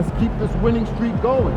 Let's keep this winning streak going.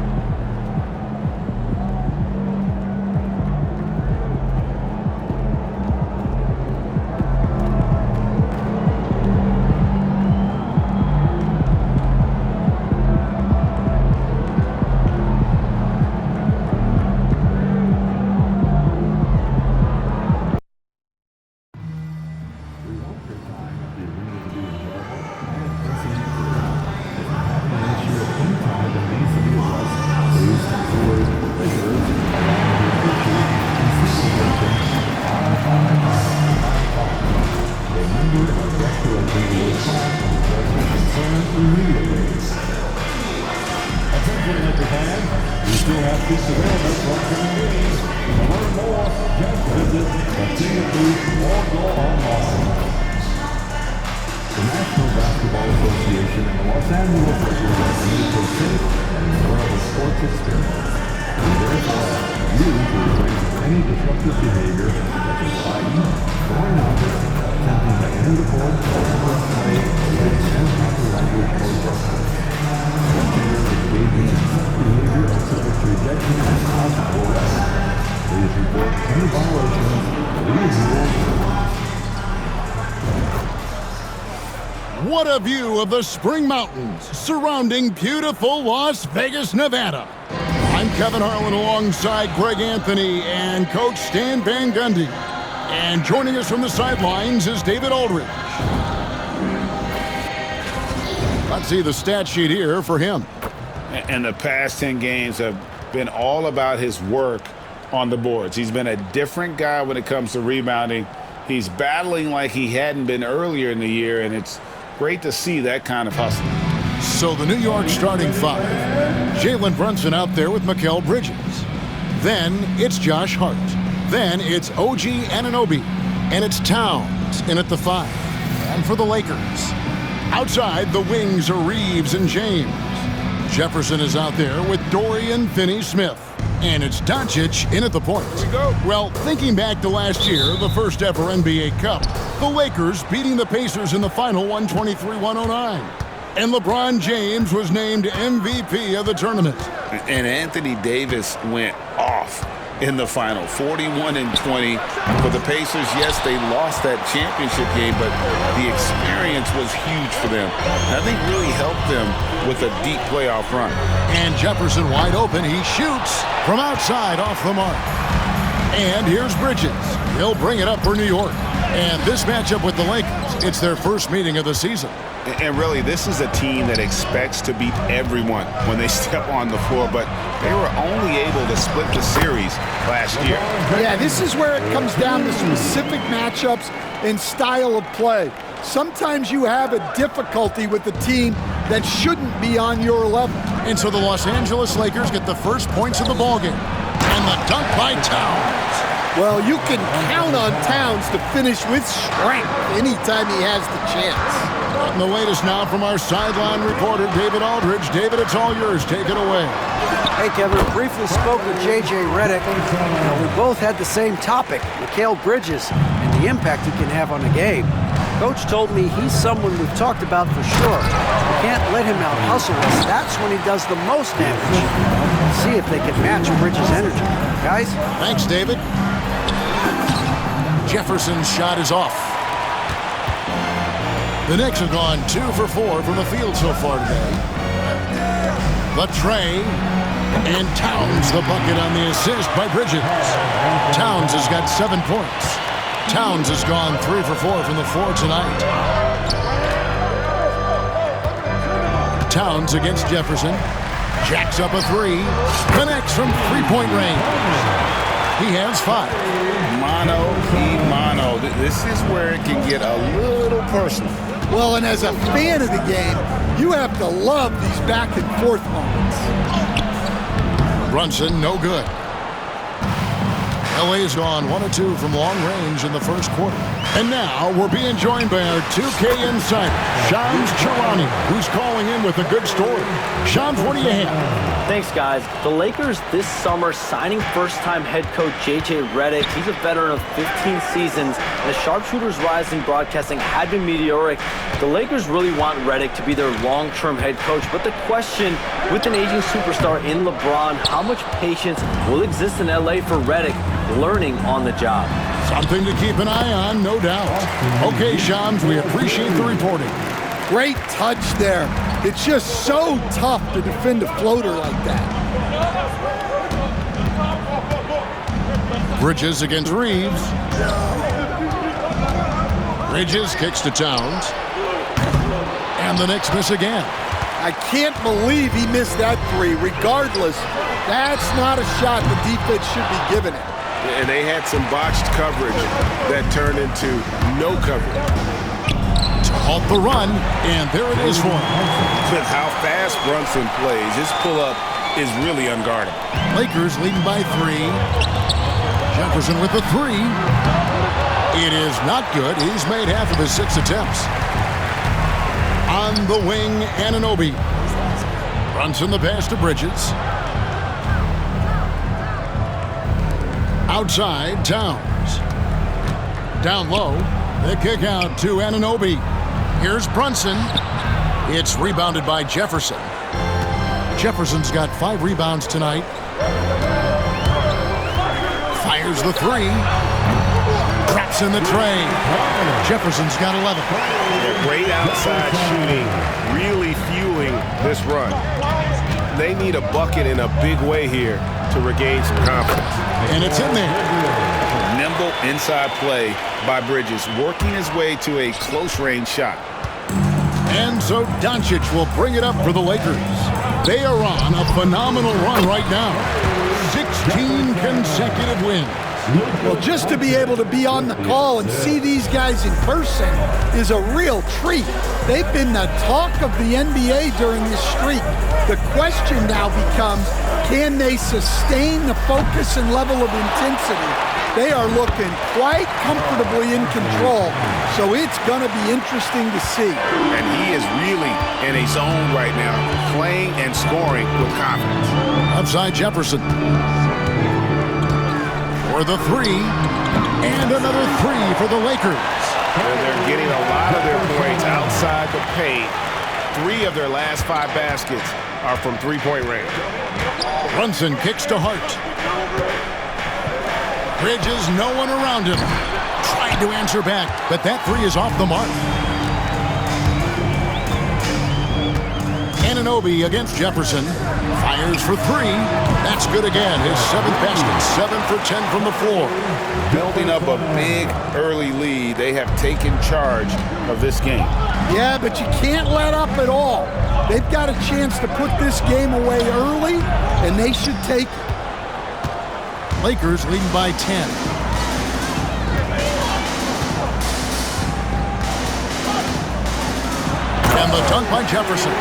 We still have seats available for upcoming games. To learn more, just visit the ticket booth or go online. The National Basketball Association and the Los Angeles Lakers are committed to a safe and enjoyable sports experience. We therefore ask you to refrain from any disruptive behavior such as fighting, throwing objects, attempting to enter the court, or play, and improper language or gestures. Engaging in such behavior is subject to rejection and possible arrest. Please report any violations to What a view of the Spring Mountains surrounding beautiful Las Vegas, Nevada. I'm Kevin Harlan alongside Greg Anthony and Coach Stan Van Gundy. And joining us from the sidelines is David Aldridge. Let's see the stat sheet here for him. And the past 10 games have been all about his work on the boards. He's been a different guy when it comes to rebounding. He's battling like he hadn't been earlier in the year, and it's great to see that kind of hustle. So the New York starting five. Jalen Brunson out there with Mikal Bridges. Then it's Josh Hart. Then it's OG Anunoby. And it's Towns in at the five. And for the Lakers, outside the wings are Reeves and James. Jefferson is out there with Dorian Finney-Smith. And it's Doncic in at the point. Here we go. Well, thinking back to last year, the first ever NBA Cup, the Lakers beating the Pacers in the final 123-109. And LeBron James was named MVP of the tournament. And Anthony Davis went off in the final, 41-20 for the Pacers. Yes, they lost that championship game, but the experience was huge for them. I think really helped them with a deep playoff run. And Jefferson wide open. He shoots from outside off the mark. And here's Bridges. He'll bring it up for New York. And this matchup with the Lakers, it's their first meeting of the season. And really, this is a team that expects to beat everyone when they step on the floor, but they were only able to split the series last year. Yeah, this is where it comes down to specific matchups and style of play. Sometimes you have a difficulty with a team that shouldn't be on your level. And so the Los Angeles Lakers get the first points of the ballgame. And the dunk by Towns. Well, you can count on Towns to finish with strength anytime he has the chance. And the latest now from our sideline reporter, David Aldridge. David, it's all yours. Take it away. Hey, Kevin, I briefly spoke with J.J. Redick. We both had the same topic, Mikal Bridges, and the impact he can have on the game. Coach told me he's someone we've talked about for sure. We can't let him out-hustle us. That's when he does the most damage. See if they can match Bridges' energy. Guys? Thanks, David. Jefferson's shot is off. The Knicks have gone 2 for 4 from the field so far today. The tray, and Towns the bucket on the assist by Bridges. Towns has got 7 points. Towns has gone 3 for 4 from the floor tonight. Towns against Jefferson. Jacks up a 3. Connects from three-point range. He has 5. Mano y mano. This is where it can get a little personal. Well, and as a fan of the game, you have to love these back-and-forth moments. Brunson, no good. LA's gone 1 of 2 from long range in the first quarter. And now we're being joined by our 2K insider, Shams Charania, who's calling in with a good story. Shams, what do you have? Thanks, guys. The Lakers this summer signing first-time head coach J.J. Redick. He's a veteran of 15 seasons. The sharpshooter's rise in broadcasting had been meteoric. The Lakers really want Redick to be their long-term head coach. But the question, with an aging superstar in LeBron, how much patience will exist in L.A. for Redick learning on the job? Something to keep an eye on, no doubt. Okay, Shams, we appreciate the reporting. Great touch there. It's just so tough to defend a floater like that. Bridges against Reeves. Bridges kicks to Towns. And the Knicks miss again. I can't believe he missed that three. Regardless, that's not a shot the defense should be giving it. And they had some botched coverage that turned into no coverage. To halt the run, and there it is for him. With how fast Brunson plays, his pull-up is really unguardable. Lakers leading by 3. Jefferson with the 3. It is not good. He's made half of his 6 attempts. On the wing, Anunoby. Brunson the pass to Bridges. Outside, Towns. Down low, the kick out to Anunoby. Here's Brunson. It's rebounded by Jefferson. Jefferson's got 5 rebounds tonight. Fires the 3. Traps in the tray. Jefferson's got 11. Yeah, great outside shooting, really fueling this run. They need a bucket in a big way here to regain some confidence. And it's in there. Nimble inside play by Bridges, working his way to a close-range shot. And so Doncic will bring it up for the Lakers. They are on a phenomenal run right now. 16 consecutive wins. Well, just to be able to be on the call and see these guys in person is a real treat. They've been the talk of the NBA during this streak. The question now becomes, can they sustain the focus and level of intensity? They are looking quite comfortably in control, so it's going to be interesting to see. And he is really in a zone right now, playing and scoring with confidence. Outside Jefferson. For the 3. And another 3 for the Lakers. And they're getting a lot of their points outside the paint. 3 of their last 5 baskets are from three-point range. Brunson kicks to Hart. Bridges, no one around him. Tried to answer back, but that 3 is off the mark. Anunoby against Jefferson. Fires for 3. That's good again. His 7th basket. 7 for 10 from the floor. Building up a big early lead, they have taken charge of this game. Yeah, but you can't let up at all. They've got a chance to put this game away early, and they should take it. Lakers leading by 10. And the dunk by Jefferson.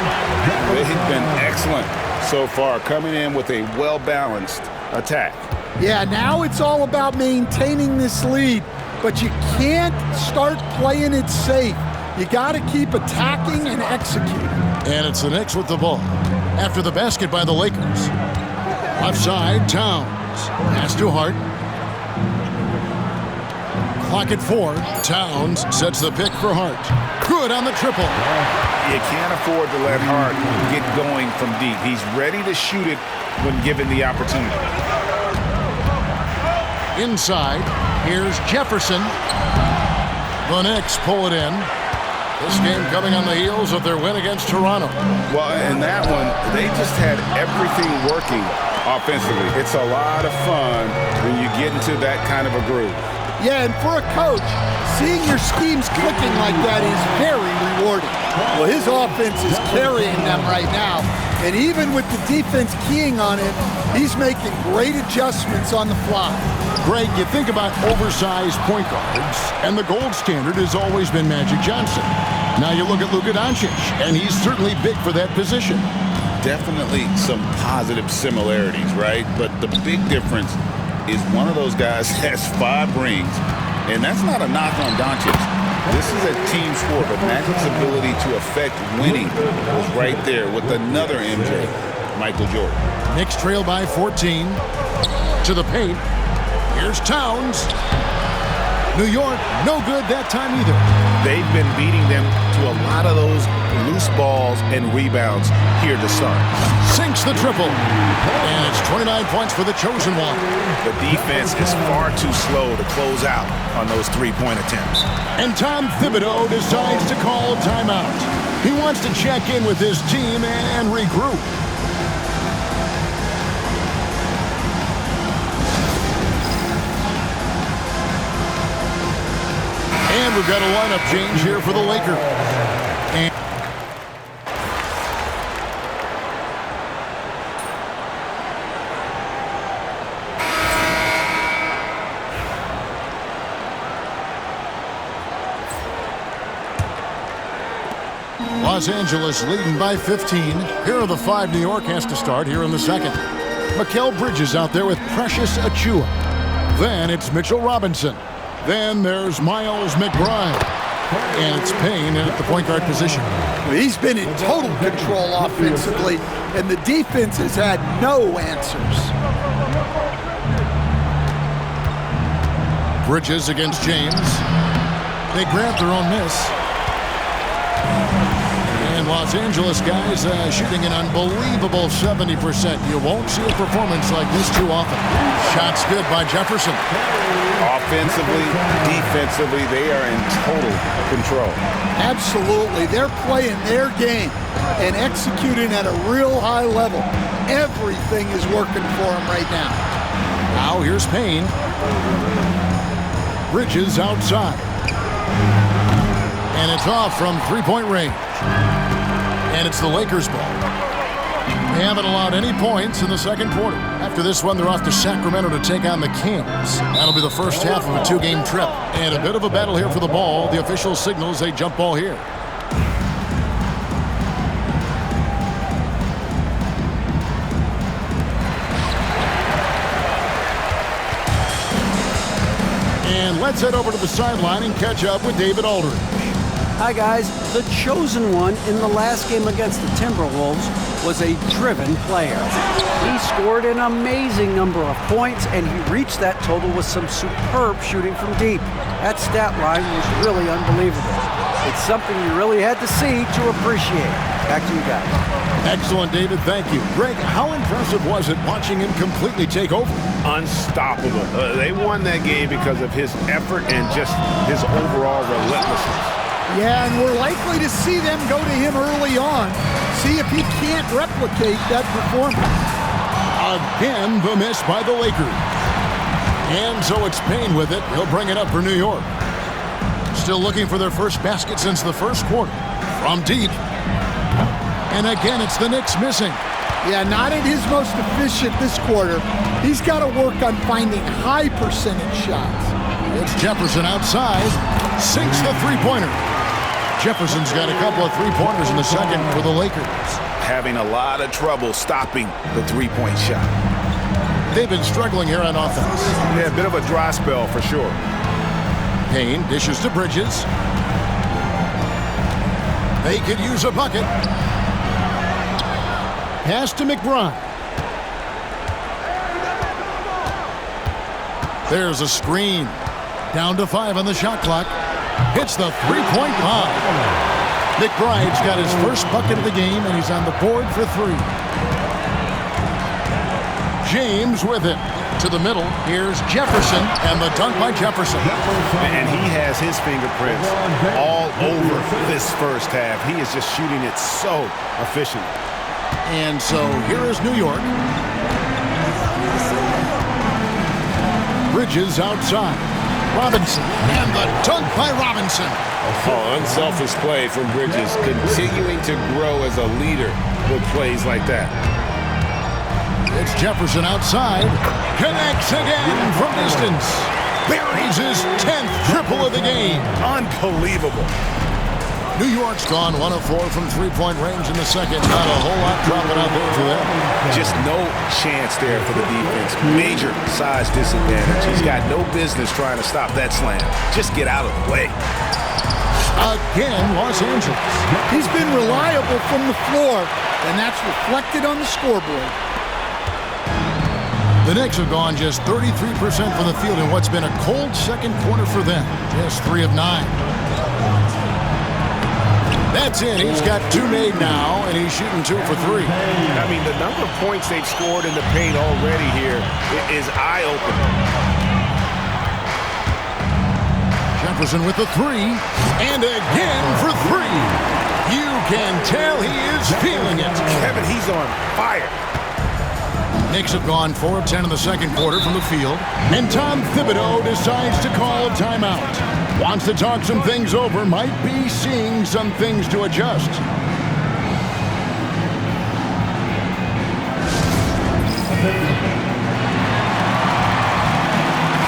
They've been excellent so far, coming in with a well-balanced attack. Yeah, now it's all about maintaining this lead, but you can't start playing it safe. You got to keep attacking and executing. And it's the Knicks with the ball. After the basket by the Lakers. Left side, Towns. Pass to Hart. Clock at 4. Towns sets the pick for Hart. Good on the triple. You can't afford to let Hart get going from deep. He's ready to shoot it when given the opportunity. Inside, here's Jefferson. The Knicks pull it in. This game coming on the heels of their win against Toronto. Well, in that one, they just had everything working offensively. It's a lot of fun when you get into that kind of a groove. Yeah, and for a coach, seeing your schemes clicking like that is very rewarding. Well, his offense is carrying them right now, and even with the defense keying on it, he's making great adjustments on the fly. Greg, you think about oversized point guards, and the gold standard has always been Magic Johnson. Now you look at Luka Doncic, and he's certainly big for that position. Definitely some positive similarities, right? But the big difference is one of those guys has 5 rings, And that's not a knock on Doncic. This is a team sport, but Magic's ability to affect winning was right there with another MJ, Michael Jordan. Knicks trail by 14. To the paint. Here's Towns. New York, no good that time either. They've been beating them to a lot of those loose balls and rebounds here to start. Sinks the triple. And it's 29 points for the chosen one. The defense is far too slow to close out on those three-point attempts. And Tom Thibodeau decides to call timeout. He wants to check in with his team and regroup. And we've got a lineup change here for the Lakers. And Los Angeles leading by 15. Here are the 5 New York has to start here in the second. Mikal Bridges out there with Precious Achiuwa. Then it's Mitchell Robinson. Then there's Miles McBride. And it's Payne in at the point guard position. He's been in total control offensively, and the defense has had no answers. Bridges against James. They grab their own miss. And Los Angeles guys shooting an unbelievable 70%. You won't see a performance like this too often. Shots good by Jefferson. Offensively, defensively, they are in total control. Absolutely. They're playing their game and executing at a real high level. Everything is working for them right now. Now here's Payne. Bridges outside. And it's off from three-point range. And it's the Lakers' ball. They haven't allowed any points in the second quarter. After this one, they're off to Sacramento to take on the Kings. That'll be the first half of a 2-game trip. And a bit of a battle here for the ball. The official signals a jump ball here. And let's head over to the sideline and catch up with David Aldridge. Hi guys, the chosen one in the last game against the Timberwolves was a driven player. He scored an amazing number of points and he reached that total with some superb shooting from deep. That stat line was really unbelievable. It's something you really had to see to appreciate. Back to you guys. Excellent, David. Thank you. Greg, how impressive was it watching him completely take over? Unstoppable. They won that game because of his effort and just his overall relentlessness. Yeah, and we're likely to see them go to him early on, see if he can't replicate that performance. Again, the miss by the Lakers. And so it's Payne with it. He'll bring it up for New York. Still looking for their first basket since the first quarter. From deep. And again, it's the Knicks missing. Yeah, not at his most efficient this quarter. He's got to work on finding high percentage shots. It's Jefferson outside. Sinks the three-pointer. Jefferson's got a couple of three-pointers in the second for the Lakers. Having a lot of trouble stopping the three-point shot. They've been struggling here on offense. Yeah, a bit of a dry spell for sure. Payne dishes to Bridges. They could use a bucket. Pass to McBride. There's a screen. Down to 5 on the shot clock. Hits the three-point line. McBride's got his first bucket of the game, and he's on the board for 3. James with it. To the middle. Here's Jefferson, and the dunk by Jefferson. And he has his fingerprints all over this first half. He is just shooting it so efficiently. And so here is New York. Bridges outside. Robinson, and the dunk by Robinson. Oh, unselfish play from Bridges, continuing to grow as a leader with plays like that. It's Jefferson outside. Connects again from distance. Buries his 10th triple of the game. Unbelievable. New York's gone 1 of 4 from three-point range in the second. Not a whole lot dropping out there for them. Just no chance there for the defense. Major size disadvantage. He's got no business trying to stop that slam. Just get out of the way. Again, Los Angeles. He's been reliable from the floor, and that's reflected on the scoreboard. The Knicks have gone just 33% from the field in what's been a cold second quarter for them. Just 3 of 9. That's it. He's got 2 made now, and he's shooting 2 for 3. I mean, the number of points they've scored in the paint already here is eye-opening. Jefferson with the 3, and again for 3. You can tell he is feeling it. Kevin, he's on fire. Knicks have gone 4 of 10 in the second quarter from the field, and Tom Thibodeau decides to call a timeout. Wants to talk some things over, might be seeing some things to adjust.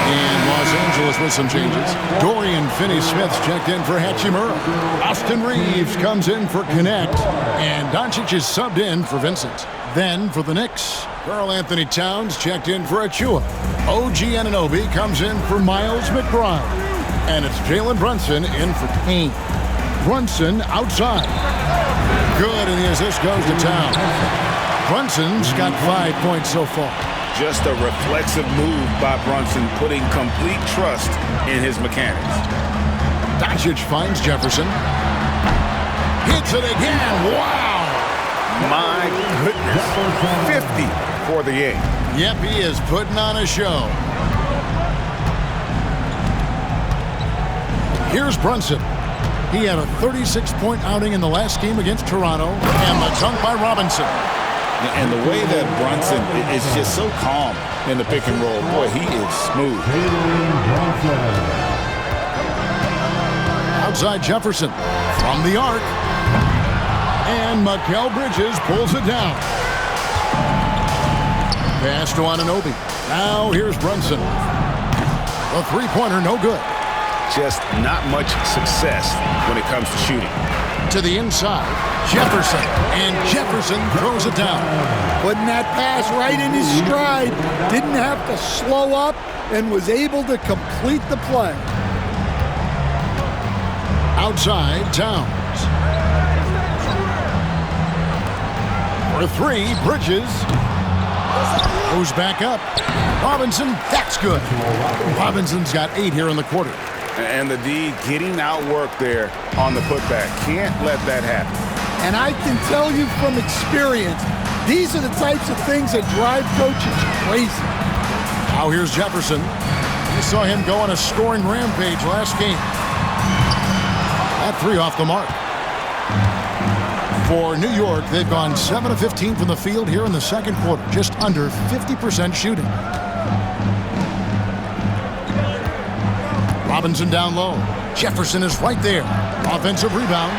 And Los Angeles with some changes. Dorian Finney-Smith's checked in for Hachimura. Austin Reeves comes in for Connect, and Doncic is subbed in for Vincent. Then for the Knicks, Karl Anthony Towns checked in for Achua. OG Anunoby comes in for Miles McBride. And it's Jalen Brunson in for Payne. Brunson outside. Good, and the assist goes to Towns. Brunson's got 5 points so far. Just a reflexive move by Brunson, putting complete trust in his mechanics. Doncic finds Jefferson. Hits it again. Wow! My goodness. 50 for the game. Yep, he is putting on a show. Here's Brunson. He had a 36-point outing in the last game against Toronto, and the dunk by Robinson. And the way that Brunson is just so calm in the pick and roll, boy, he is smooth. Outside Jefferson from the arc. And Mikal Bridges pulls it down. Pass to Anunoby. Now here's Brunson. A three-pointer, no good. Just not much success when it comes to shooting. To the inside, Jefferson. And Jefferson throws it down. Putting that pass right in his stride. Didn't have to slow up and was able to complete the play. Outside, Towns. For 3, Bridges. Goes back up. Robinson, that's good. Robinson's got 8 here in the quarter. And the D getting outwork there on the putback. Can't let that happen. And I can tell you from experience, these are the types of things that drive coaches crazy. Now here's Jefferson. We saw him go on a scoring rampage last game. That 3 off the mark. For New York, they've gone 7 of 15 from the field here in the second quarter. Just under 50% shooting. Robinson down low. Jefferson is right there. Offensive rebound.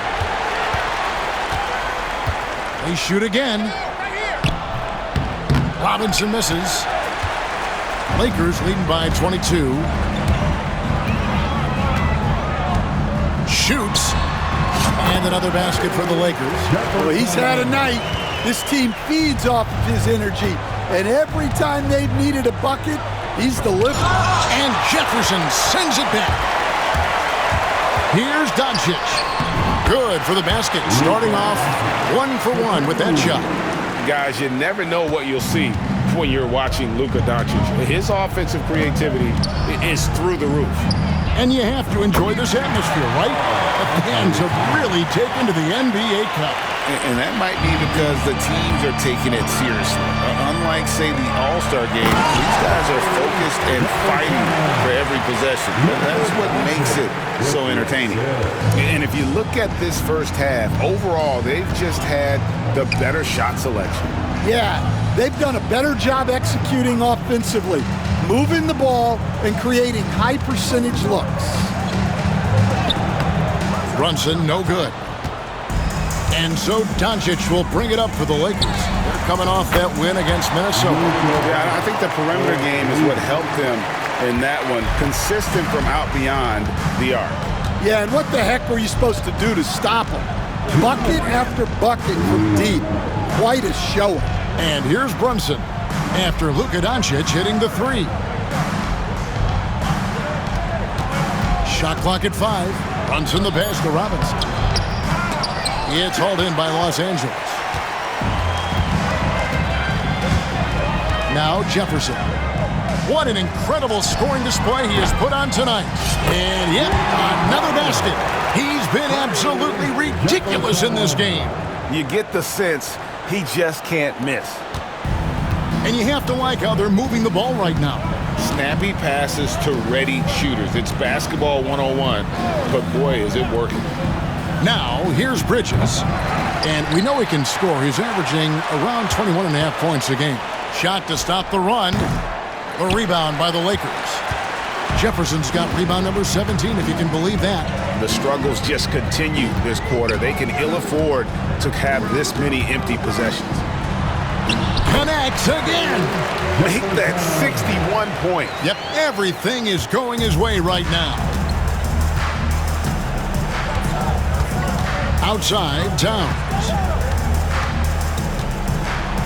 They shoot again. Robinson misses. Lakers leading by 22. Shoots. And another basket for the Lakers. Well, he's had a night. This team feeds off of his energy. And every time they've needed a bucket, he's delivered. And Jefferson sends it back. Here's Doncic. Good for the basket. Starting off 1 for 1 with that shot. Guys, you never know what you'll see when you're watching Luka Doncic. His offensive creativity is through the roof. And you have to enjoy this atmosphere, right? The fans have really taken to the NBA Cup. And that might be because the teams are taking it seriously. Unlike, say, the All-Star game, these guys are focused and fighting for every possession. That's what makes it so entertaining. And if you look at this first half, overall, they've just had the better shot selection. Yeah, they've done a better job executing offensively, moving the ball and creating high percentage looks. Brunson, no good. And so Doncic will bring it up for the Lakers. They're coming off that win against Minnesota. Yeah, I think the perimeter game is what helped them in that one. Consistent from out beyond the arc. Yeah, and what the heck were you supposed to do to stop him? Bucket after bucket from deep. Quite a showing. And here's Brunson after Luka Doncic hitting the three. Shot clock at 5. Brunson the pass to Robinson. It's hauled in by Los Angeles. Now Jefferson. What an incredible scoring display he has put on tonight. And yet, another basket. He's been absolutely ridiculous in this game. You get the sense he just can't miss. And you have to like how they're moving the ball right now. Snappy passes to ready shooters. It's basketball 101, but boy, is it working. Now, here's Bridges. And we know he can score. He's averaging around 21.5 points a game. Shot to stop the run. The rebound by the Lakers. Jefferson's got rebound number 17, if you can believe that. The struggles just continue this quarter. They can ill afford to have this many empty possessions. Connects again. Make that 61 point. Yep, everything is going his way right now. Outside, Towns.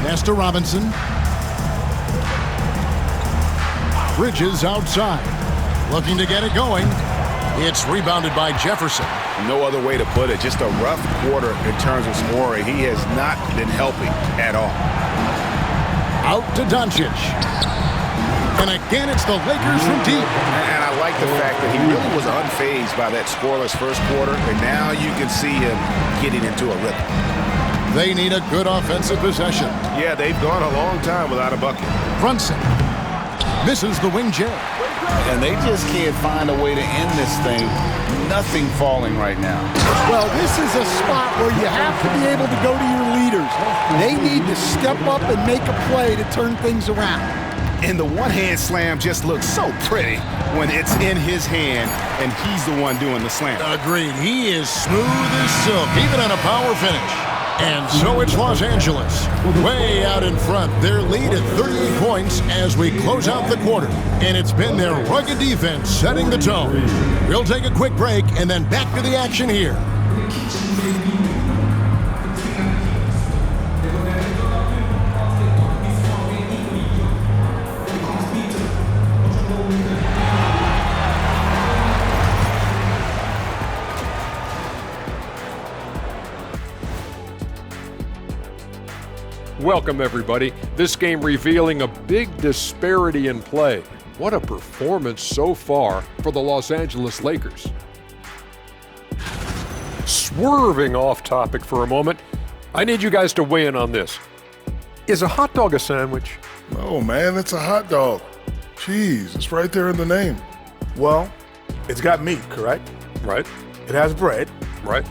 Pass to Robinson. Bridges outside. Looking to get it going. It's rebounded by Jefferson. No other way to put it. Just a rough quarter in terms of scoring. He has not been helping at all. Out to Doncic. And again, it's the Lakers from deep. And I like the fact that he really was unfazed by that scoreless first quarter. And now you can see him getting into a rhythm. They need a good offensive possession. Yeah, they've gone a long time without a bucket. Brunson misses the wing jab. And they just can't find a way to end this thing. Nothing falling right now. Well, this is a spot where you have to be able to go to your leaders. They need to step up and make a play to turn things around. And the one-hand slam just looks so pretty when it's in his hand and he's the one doing the slam. Agreed. He is smooth as silk, even on a power finish. And so it's Los Angeles, way out in front. Their lead at 38 points as we close out the quarter. And it's been their rugged defense setting the tone. We'll take a quick break and then back to the action here. Welcome, everybody. This game revealing a big disparity in play. What a performance so far for the Los Angeles Lakers. Swerving off topic for a moment, I need you guys to weigh in on this. Is a hot dog a sandwich? No, man, it's a hot dog. Cheese, it's right there in the name. Well, it's got meat, correct? Right. It has bread. Right.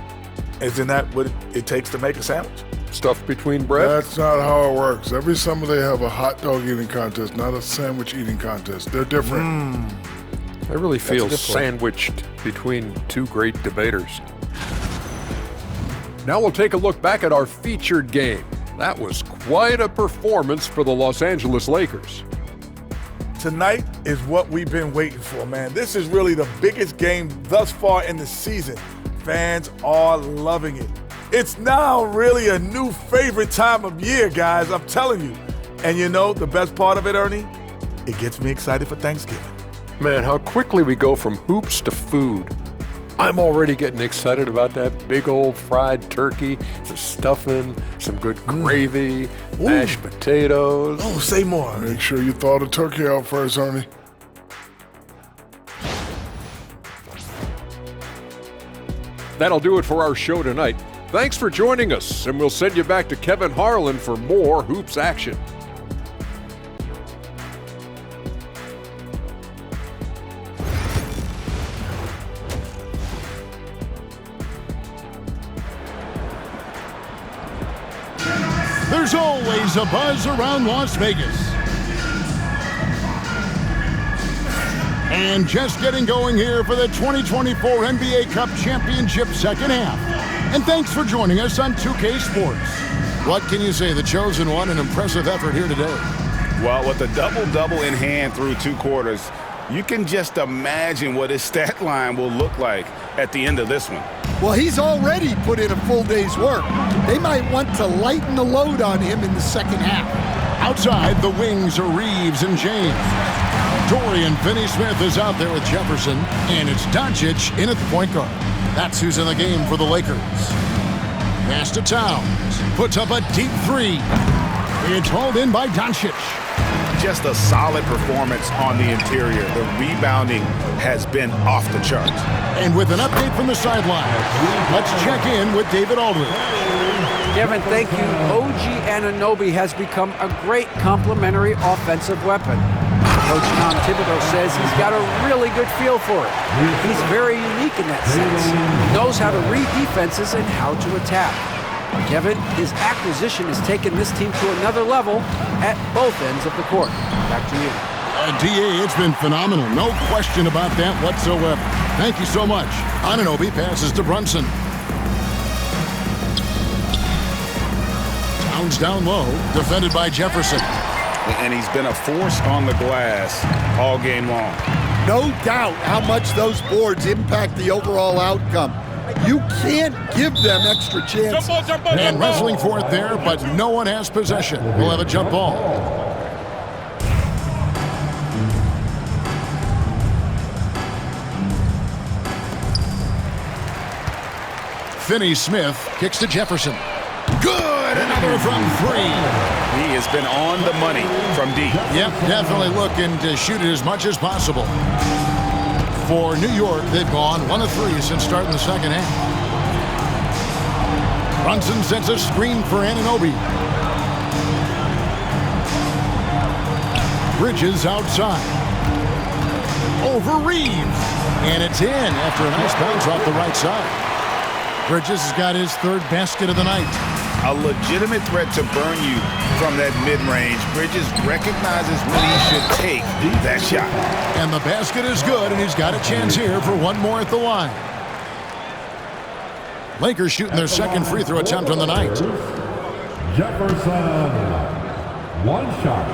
Isn't that what it takes to make a sandwich? Stuff between bread? That's not how it works. Every summer they have a hot dog eating contest, not a sandwich eating contest. They're different. I really feel sandwiched between two great debaters. Now we'll take a look back at our featured game. That was quite a performance for the Los Angeles Lakers. Tonight is what we've been waiting for, man. This is really the biggest game thus far in the season. Fans are loving it. It's now really a new favorite time of year, guys, I'm telling you. And you know, the best part of it, Ernie? It gets me excited for Thanksgiving. Man, how quickly we go from hoops to food. I'm already getting excited about that big old fried turkey, the stuffing, some good gravy, mashed potatoes. Oh, say more. Make sure you thaw the turkey out first, Ernie. That'll do it for our show tonight. Thanks for joining us, and we'll send you back to Kevin Harlan for more hoops action. There's always a buzz around Las Vegas. And just getting going here for the 2024 NBA Cup Championship second half. And thanks for joining us on 2K Sports. What can you say? The chosen one, an impressive effort here today. Well, with a double-double in hand through two quarters, you can just imagine what his stat line will look like at the end of this one. Well, he's already put in a full day's work. They might want to lighten the load on him in the second half. Outside, the wings are Reeves and James. Dorian Finney-Smith is out there with Jefferson, and it's Doncic in at the point guard. That's who's in the game for the Lakers. Pass to Towns. Puts up a deep three. It's hauled in by Doncic. Just a solid performance on the interior. The rebounding has been off the charts. And with an update from the sideline, let's check in with David Aldridge. Kevin, thank you. OG Anunoby has become a great complementary offensive weapon. Coach Tom Thibodeau says he's got a really good feel for it. He's very unique in that sense. He knows how to read defenses and how to attack. Kevin, his acquisition has taken this team to another level at both ends of the court. Back to you. DA, it's been phenomenal. No question about that whatsoever. Thank you so much. Anunoby passes to Brunson. Towns down low, defended by Jefferson. And he's been a force on the glass all game long. No doubt how much those boards impact the overall outcome. You can't give them extra chances. And wrestling for it there, but no one has possession. We'll have a jump ball. Finney-Smith kicks to Jefferson. Good! Another from three. He has been on the money from deep. Yep, definitely looking to shoot it as much as possible. For New York, they've gone 1 of 3 since starting the second half. Brunson sets a screen for Anunoby. Bridges outside. Over Reeves. And it's in after a nice bounce off the right side. Bridges has got his third basket of the night. A legitimate threat to burn you from that mid-range. Bridges recognizes when he should take that shot. And the basket is good, and he's got a chance here for one more at the line. Lakers shooting their second free throw attempt on the night. Jefferson, one shot.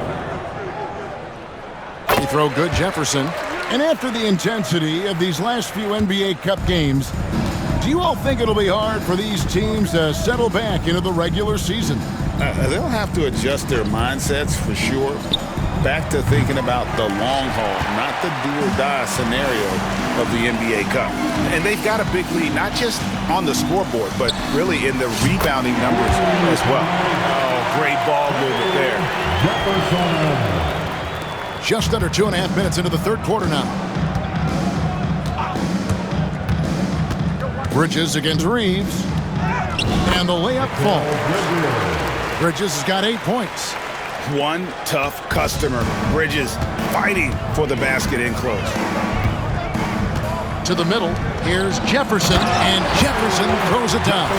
Free throw good, Jefferson. And after the intensity of these last few NBA Cup games, do you all think it'll be hard for these teams to settle back into the regular season? They'll have to adjust their mindsets for sure. Back to thinking about the long haul, not the do-or-die scenario of the NBA Cup. And they've got a big lead, not just on the scoreboard, but really in the rebounding numbers as well. Oh, great ball movement there. Just under 2.5 minutes into the third quarter now. Bridges against Reeves. And the layup falls. Bridges has got 8 points. One tough customer. Bridges fighting for the basket in close. To the middle, here's Jefferson, and Jefferson throws it down.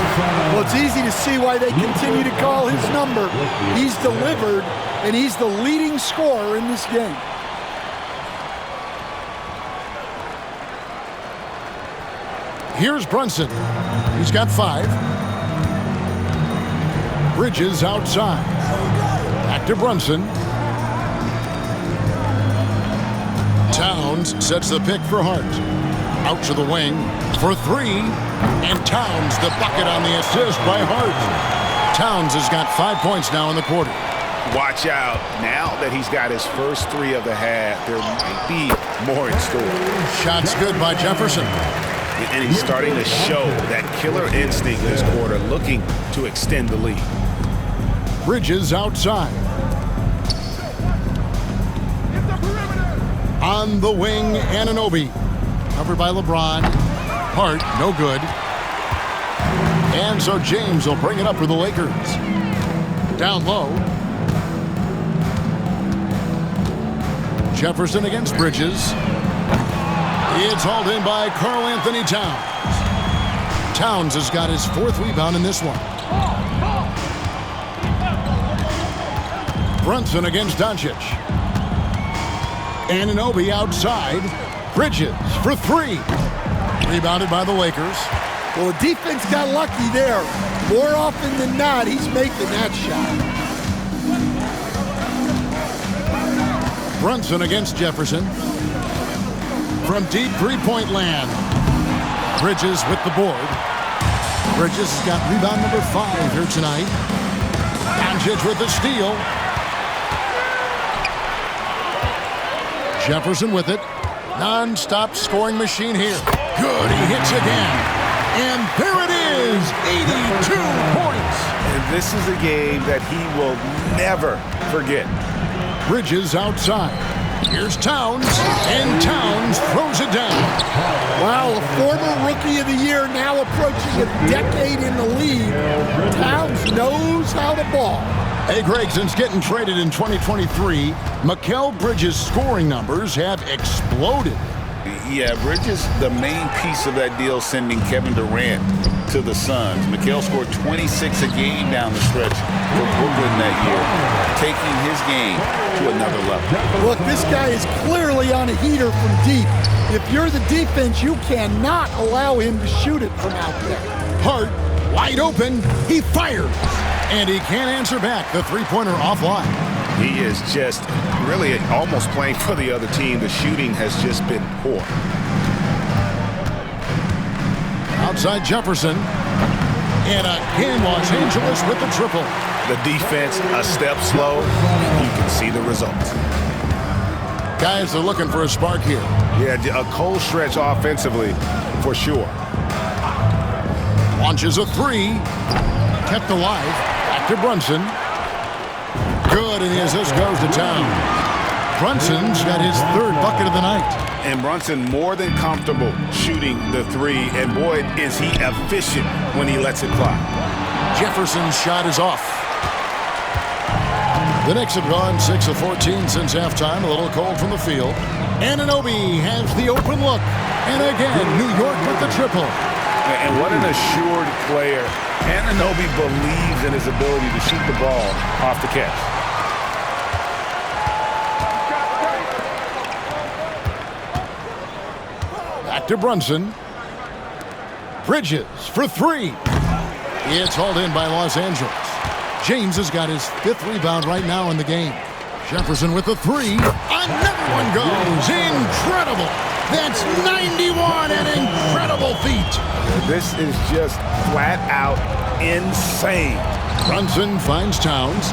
Well, it's easy to see why they continue to call his number. He's delivered, and he's the leading scorer in this game. Here's Brunson. He's got 5. Bridges outside. Back to Brunson. Towns sets the pick for Hart. Out to the wing for 3. And Towns the bucket on the assist by Hart. Towns has got 5 points now in the quarter. Watch out. Now that he's got his first 3 of the half, there might be more in store. Shots good by Jefferson. And he's starting to show that killer instinct this quarter, looking to extend the lead. Bridges outside. On the wing, Anunoby. Covered by LeBron. Hart, no good. And so James will bring it up for the Lakers. Down low. Jefferson against Bridges. It's hauled in by Karl Anthony Towns. Towns has got his 4th rebound in this one. Brunson against Doncic. Anunoby outside. Bridges for 3. Rebounded by the Lakers. Well, the defense got lucky there. More often than not, he's making that shot. Brunson against Jefferson. From deep three-point land. Bridges with the board. Bridges has got rebound number 5 here tonight. Doncic with the steal. Jefferson with it. Non-stop scoring machine here. Good, he hits again. And there it is, 82 points. And this is a game that he will never forget. Bridges outside. Here's Towns, and Towns throws it down. Wow, a former Rookie of the Year now approaching a decade in the league. Towns knows how to ball. Hey, Greg, since getting traded in 2023, Mikal Bridges' scoring numbers have exploded. Yeah, Bridges, the main piece of that deal, sending Kevin Durant to the Suns. Mikal scored 26 a game down the stretch for Brooklyn that year, taking his game to another level. Look, this guy is clearly on a heater from deep. If you're the defense, you cannot allow him to shoot it from out there. Hart, wide open, he fires. And he can't answer back. The three-pointer offline. He is just really almost playing for the other team. The shooting has just been poor. Outside Jefferson. And again, Los Angeles with the triple. The defense a step slow. You can see the results. Guys are looking for a spark here. Yeah, a cold stretch offensively for sure. Launches a three. Kept alive. Back to Brunson. Good, and his assist goes to town. Brunson's got his 3rd bucket of the night. And Brunson more than comfortable shooting the three, and boy, is he efficient when he lets it fly. Jefferson's shot is off. The Knicks have gone 6 of 14 since halftime, a little cold from the field. Anunoby has the open look. And again, New York with the triple. And what an assured player. Anunoby believes in his ability to shoot the ball off the catch. Back to Brunson. Bridges for 3. It's hauled in by Los Angeles. James has got his 5th rebound right now in the game. Jefferson with the 3. Another one goes. Incredible. That's 91, an incredible feat. This is just flat out insane. Brunson finds Towns.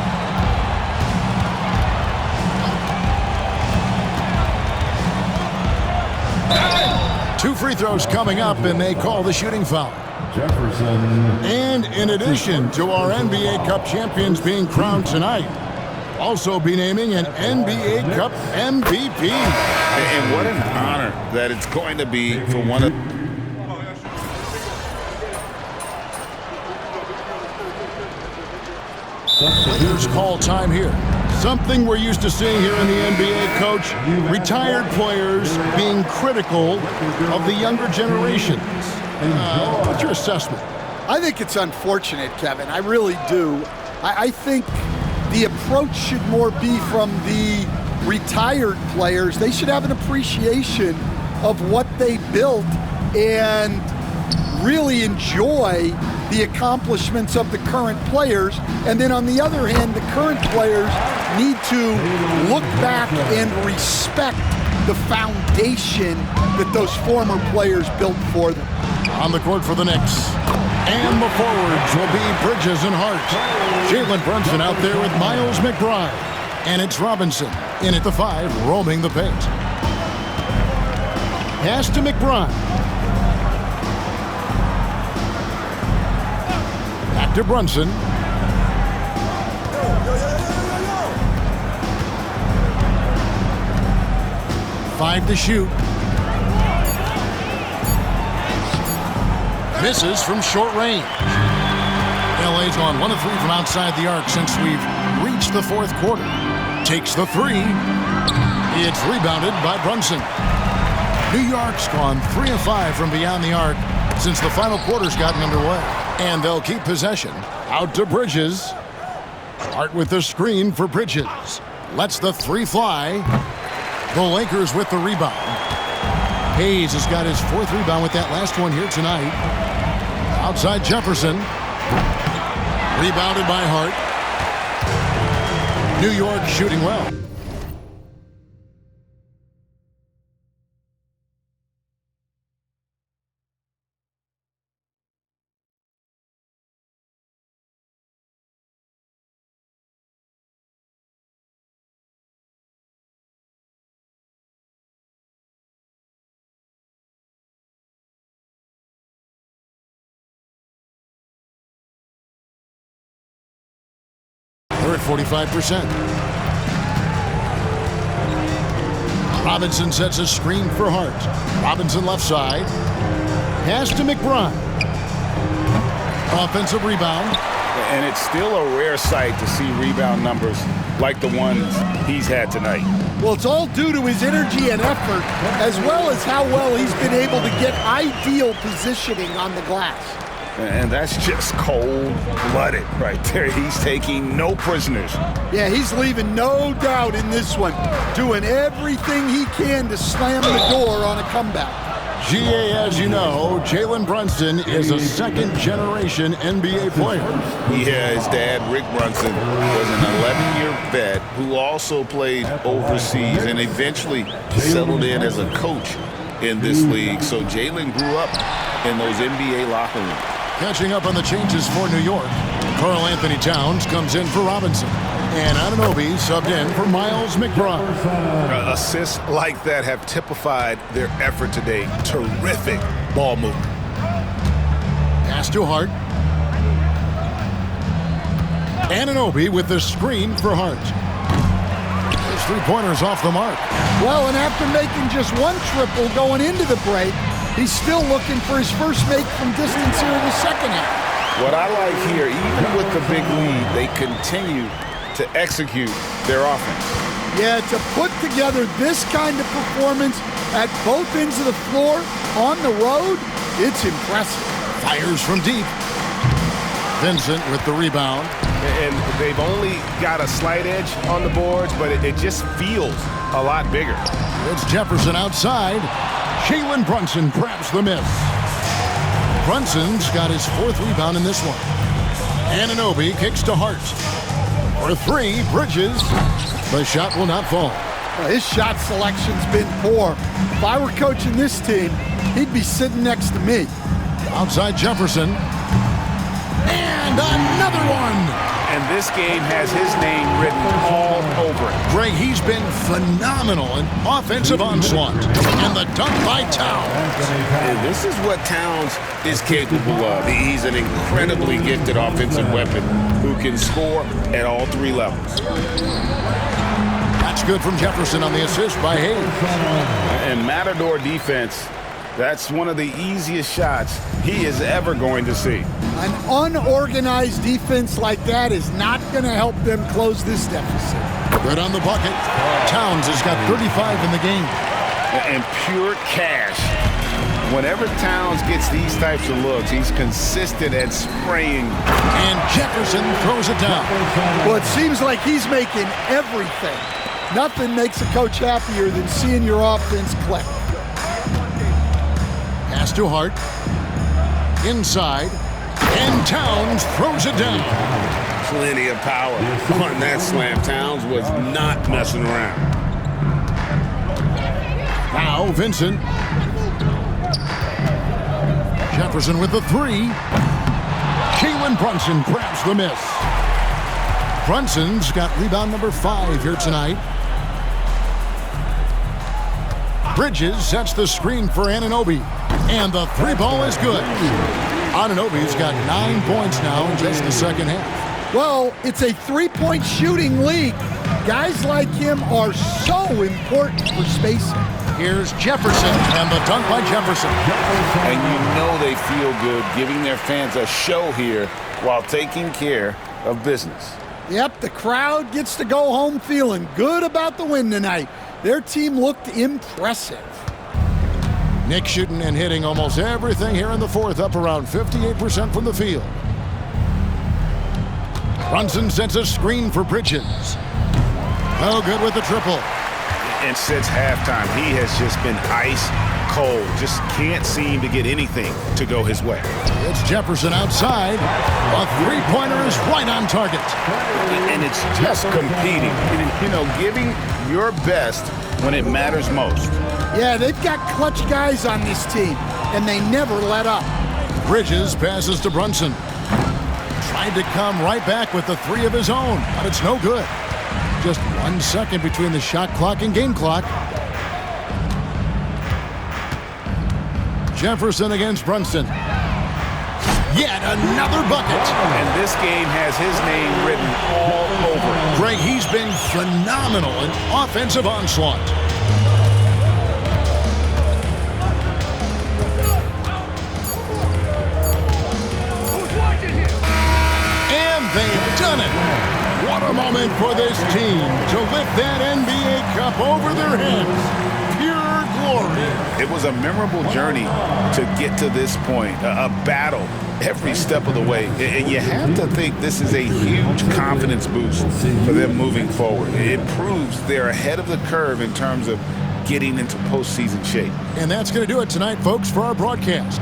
Two free throws coming up, and they call the shooting foul. Jefferson. And in addition to our NBA Cup champions being crowned tonight, also be naming an NBA Cup MVP. And what an honor that it's going to be for one of... Here's call time here. Something we're used to seeing here in the NBA, Coach. Retired players being critical of the younger generations. What's your assessment? I think it's unfortunate, Kevin. I really do. I think the approach should more be from the retired players. They should have an appreciation of what they built and really enjoy the accomplishments of the current players. And then on the other hand, the current players need to look back and respect the foundation that those former players built for them. On the court for the Knicks. And the forwards will be Bridges and Hart. Jalen Brunson out there with Miles McBride. And it's Robinson in at the 5, roaming the paint. Pass to McBride. Back to Brunson. Five to shoot. Misses from short range. LA's gone 1 of 3 from outside the arc since we've reached the 4th quarter. Takes the 3. It's rebounded by Brunson. New York's gone 3 of 5 from beyond the arc since the final quarter's gotten underway. And they'll keep possession. Out to Bridges. Hart with the screen for Bridges. Lets the 3 fly. The Lakers with the rebound. Hayes has got his 4th rebound with that last one here tonight. Outside Jefferson. Rebounded by Hart. New York shooting well. 45%. Robinson sets a screen for Hart. Robinson left side. Pass to McBride. Offensive rebound. And it's still a rare sight to see rebound numbers like the ones he's had tonight. Well, it's all due to his energy and effort, as well as how well he's been able to get ideal positioning on the glass. And that's just cold-blooded right there. He's taking no prisoners. Yeah, he's leaving no doubt in this one, doing everything he can to slam the door on a comeback. GA, as you know, Jalen Brunson is a second-generation NBA player. Yeah, his dad, Rick Brunson, was an 11-year vet who also played overseas and eventually settled in as a coach in this league. So Jalen grew up in those NBA locker rooms. Catching up on the changes for New York, Karl Anthony Towns comes in for Robinson. And Anunoby subbed in for Miles McBride. Assists like that have typified their effort today. Terrific ball movement. Pass to Hart. Anunoby with the screen for Hart. His three-pointers off the mark. Well, and after making just one triple going into the break, he's still looking for his first make from distance here in the second half. What I like here, even with the big lead, they continue to execute their offense. Yeah, to put together this kind of performance at both ends of the floor on the road, it's impressive. Fires from deep. Vincent with the rebound. And they've only got a slight edge on the boards, but it just feels a lot bigger. It's Jefferson outside. Jalen Brunson grabs the miss. Brunson's got his fourth rebound in this one. Anunoby kicks to Hart. For three, Bridges. The shot will not fall. Well, his shot selection's been poor. If I were coaching this team, he'd be sitting next to me. Outside Jefferson. And another one. And this game has his name written all over it. Greg, he's been phenomenal in offensive onslaught. And the dunk by Towns. And this is what Towns is capable of. He's an incredibly gifted offensive weapon who can score at all three levels. That's good from Jefferson on the assist by Hayes. And Matador defense, that's one of the easiest shots he is ever going to see. An unorganized defense like that is not going to help them close this deficit. Good on the bucket. Towns has got 35 in the game. And pure cash. Whenever Towns gets these types of looks, he's consistent at spraying. And Jefferson throws it down. Well, it seems like he's making everything. Nothing makes a coach happier than seeing your offense click. Pass to Hart. Inside. And Towns throws it down. Plenty of power on that slam. Towns was not messing around. Now Vincent. Jefferson with the three. Jalen Brunson grabs the miss. Brunson's got rebound number 5 here tonight. Bridges sets the screen for Anunoby. And the three ball is good. Anunoby's got 9 points now in just the second half. Well, it's a three-point shooting league. Guys like him are so important for spacing. Here's Jefferson, and the dunk by Jefferson. And you know they feel good giving their fans a show here while taking care of business. Yep, the crowd gets to go home feeling good about the win tonight. Their team looked impressive. Nick shooting and hitting almost everything here in the fourth, up around 58% from the field. Brunson sets a screen for Bridges. No good with the triple. And since halftime, he has just been ice cold. Just can't seem to get anything to go his way. It's Jefferson outside. A three-pointer is right on target. And it's just competing. You know, giving your best when it matters most. Yeah, they've got clutch guys on this team, and they never let up. Bridges passes to Brunson. Tried to come right back with the three of his own, but it's no good. Just 1 second between the shot clock and game clock. Jefferson against Brunson. Yet another bucket. And this game has his name written all over it. Greg, he's been phenomenal in offensive onslaught. And they've done it. What a moment for this team to lift that NBA Cup over their heads. Pure glory. It was a memorable journey to get to this point, a battle every step of the way. And you have to think this is a huge confidence boost for them moving forward. It proves they're ahead of the curve in terms of getting into postseason shape. And that's going to do it tonight, folks, for our broadcast.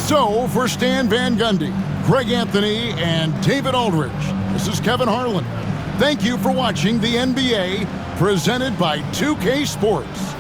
So, for Stan Van Gundy, Greg Anthony, and David Aldridge, this is Kevin Harlan. Thank you for watching the NBA, presented by 2K Sports.